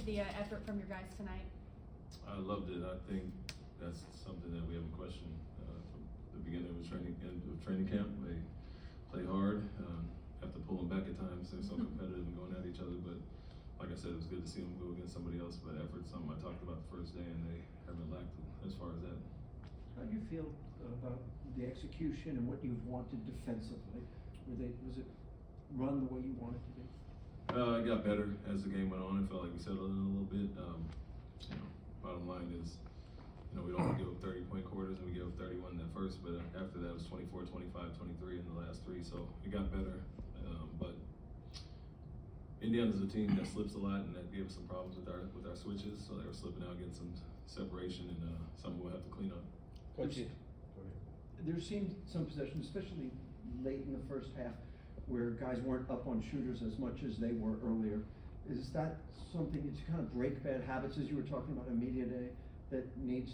the effort from your guys tonight? I loved it. I think that's something that we haven't questioned from the beginning of training camp. They play hard. Have to pull them back at times. They're so competitive and going at each other. But like I said, it was good to see them go against somebody else. But effort's something I talked about the first day, and they haven't lacked as far as that. How do you feel about the execution and what you've wanted defensively? Was it run the way you wanted to be? It got better as the game went on. It felt like we settled in a little bit. Bottom line is, we don't give up 30-point quarters, and we gave up 31 in that first, but after that it was 24, 25, 23 in the last three, so it got better. But Indiana's a team that slips a lot, and that gave us some problems with our switches, so they were slipping out, getting some separation, and something we'll have to clean up. There seemed some possessions, especially late in the first half, where guys weren't up on shooters as much as they were earlier. Is that something to kind of break bad habits, as you were talking about in media day, that needs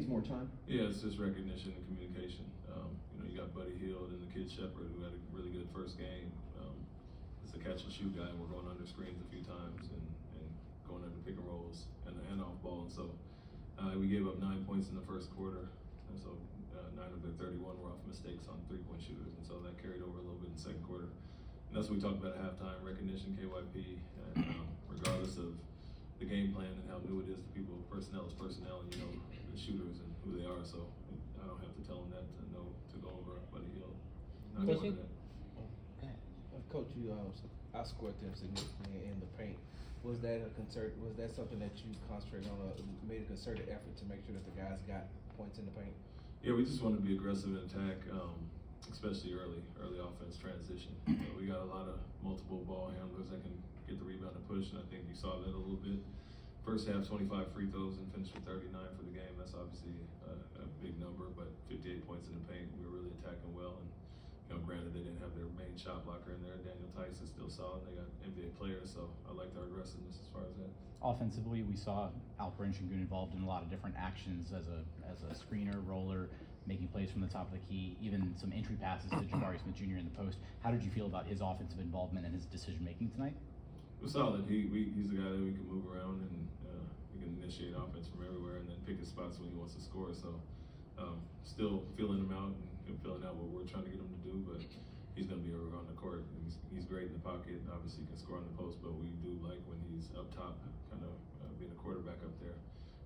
more time? Yeah, it's just recognition and communication. You got Buddy Hield and the kid Shepard, who had a really good first game. It's a catch and shoot guy, and we're going under screens a few times and going under pick and rolls and off ball. And so we gave up 9 points in the first quarter, and so 9 of their 31 were off mistakes on 3-point shooters, and so that carried over a little bit in the second quarter. And that's what we talked about at halftime: recognition, KYP, and regardless of the game plan and how new it is to people, personnel is personnel, and the shooters and who they are. So I don't have to tell them that to know to go over Buddy Hield. Coach, you outscored them significantly in the paint. Was that a concern? Was that something that you concentrated on, made a concerted effort to make sure that the guys got points in the paint? Yeah, we just want to be aggressive and attack, especially early offense transition. We got a lot of multiple ball handlers that can get the rebound and push, and I think you saw that a little bit. First half, 25 free throws and finished with 39 for the game. That's obviously a big number, but 58 points in the paint. We were really attacking well, and granted they didn't have their main shot blocker in there. Daniel Tice is still solid. They got NBA players, so I liked our aggressiveness as far as that. Offensively, we saw Alperen Şengün involved in a lot of different actions as a screener, roller, making plays from the top of the key, even some entry passes to Jabari Smith Jr. in the post. How did you feel about his offensive involvement and his decision making tonight? It was solid. He's a guy that we can move around, and we can initiate offense from everywhere and then pick his spots when he wants to score. So still feeling him out and filling out what we're trying to get him to do, but he's going to be around the court. He's great in the pocket. Obviously, he can score on the post, but we do like when he's up top, kind of being a quarterback up there.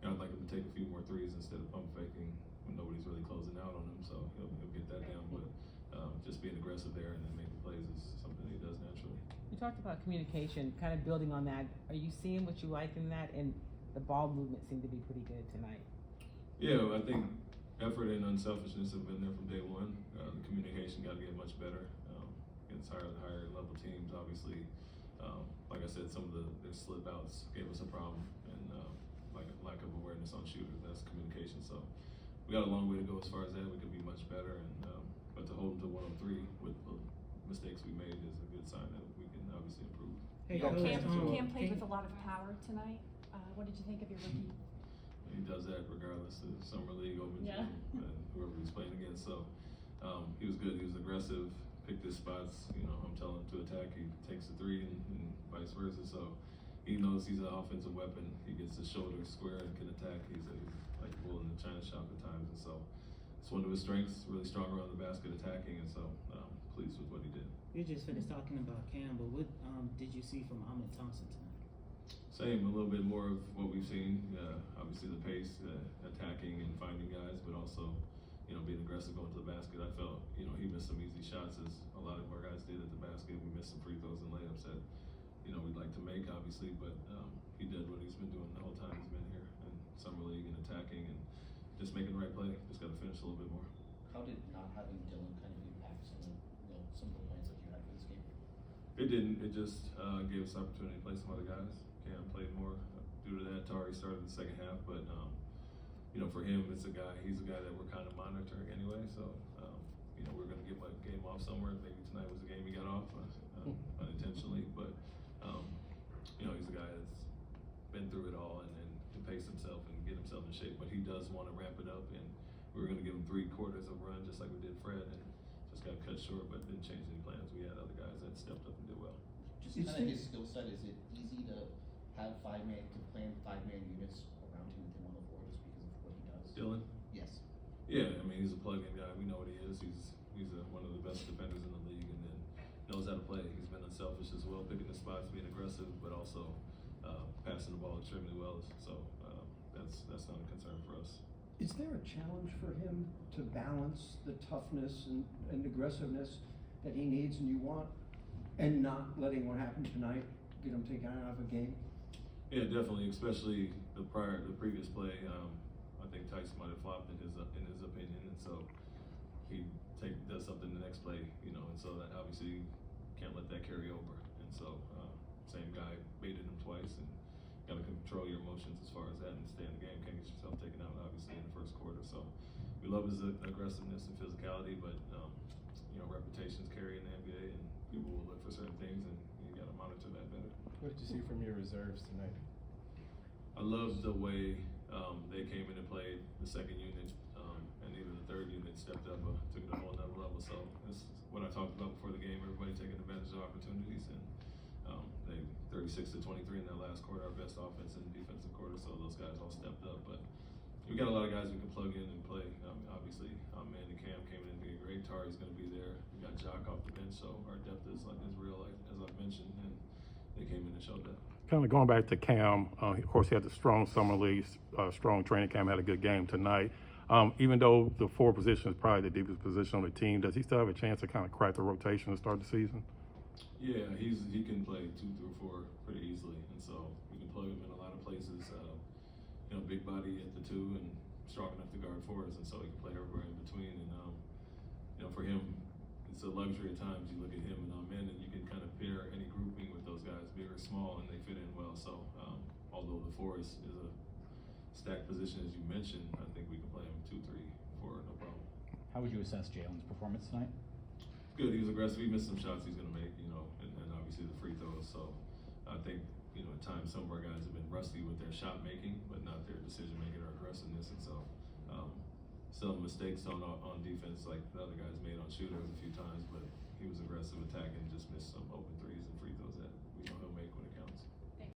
I'd like him to take a few more threes instead of pump faking when nobody's really closing out on him, so he'll get that down. But just being aggressive there and then making plays is something that he does naturally. You talked about communication, kind of building on that. Are you seeing what you like in that? And the ball movement seemed to be pretty good tonight. Yeah, I think effort and unselfishness have been there from day one. The communication got to get much better against higher level teams. Obviously, like I said, some of their slip outs gave us a problem, and like a lack of awareness on shooters. That's communication. So we got a long way to go as far as that. We could be much better, and but to hold them to 103 with the mistakes we made is a good sign that we can obviously improve. Cam played with a lot of power tonight. What did you think of your rookie? He does that regardless of summer league, open gym, and whoever he's playing against. So he was good. He was aggressive, picked his spots. I'm telling him to attack. He takes the three, and vice versa. So he knows he's an offensive weapon. He gets his shoulders square and can attack. He's like a bull in the china shop at times, and so it's one of his strengths. Really strong around the basket attacking, and so pleased with what he did. You just finished talking about Cam, but what did you see from Ahmed Thompson tonight? Same, a little bit more of what we've seen. Obviously the pace, attacking and finding guys, but also, being aggressive going to the basket. I felt, he missed some easy shots as a lot of our guys did at the basket. We missed some free throws and layups that, we'd like to make, obviously, but he did what he's been doing the whole time he's been here in summer league and attacking and just making the right play. Just got to finish a little bit more. How did not having Dylan kind of impact some of the plans that you had for this game? It didn't. It just gave us opportunity to play some other guys. Cam played more due to that. Tari started the second half, but for him, he's a guy that we're kind of monitoring anyway. So we're going to get my game off somewhere. Maybe tonight was the game he got off unintentionally, but he's a guy that's been through it all and can pace himself and get himself in shape. But he does want to ramp it up, and we were going to give him 3 quarters of run just like we did Fred, and just got cut short, but didn't change any plans. We had other guys that stepped up and did well. Just kind of his skill set. Is it easy to have plan 5-man units around him within on the floor just because of what he does? Dylan? Yes. Yeah, I mean, he's a plug-in guy. We know what he is. He's one of the best defenders in the league, and then knows how to play. He's been unselfish as well, picking the spots, being aggressive, but also passing the ball extremely well. So that's not a concern for us. Is there a challenge for him to balance the toughness and aggressiveness that he needs and you want, and not letting what happened tonight get him taken out of a game? Yeah, definitely, especially the previous play. I think Tyson might have flopped in his opinion, and so he does something the next play, and so that obviously can't let that carry over. And so same guy baited him twice, and got to control your emotions as far as that and stay in the game. Can't get yourself taken out obviously in the first quarter. So we love his aggressiveness and physicality, but reputations carry in the NBA, and people will look for certain things, and you got to monitor that better. What did you see from your reserves tonight? I love the way they came in and played the second unit, and even the third unit stepped up, took it a whole nother level. So that's what I talked about before the game. Everybody taking advantage of opportunities, and they 36 to 23 in that last quarter, our best offense and defensive quarter. So those guys all stepped up, but we got a lot of guys we can plug in and play. Obviously, Manny Cam came in and did great. Tari's going to be there. We got Jock off the bench, so our depth is real, as I've mentioned, and they came in and showed that. Kind of going back to Cam, of course he had the strong summer league, strong training camp, had a good game tonight. Even though the forward position is probably the deepest position on the team, does he still have a chance to kind of crack the rotation and start the season? Yeah, he can play 2 through 4 pretty easily, and so we can plug him in a lot of places. Big body at the 2 and strong enough to guard 4s, and so he can play everywhere in between. And for him, it's a luxury at times. You look at him and men, and you can kind of pair any grouping with those guys, big or small, and they fit in well. So although the 4 is a stacked position, as you mentioned, I think we can play him 2, 3, 4, no problem. How would you assess Jalen's performance tonight? Good. He was aggressive. He missed some shots he's going to make, and obviously the free throws. So I think, at times some of our guys have been rusty with their shot making, but not their decision making or aggressiveness. And so some mistakes on defense, like the other guys made on shooters a few times, but he was aggressive attacking, just missed some open threes and free throws that we know he'll make when it counts.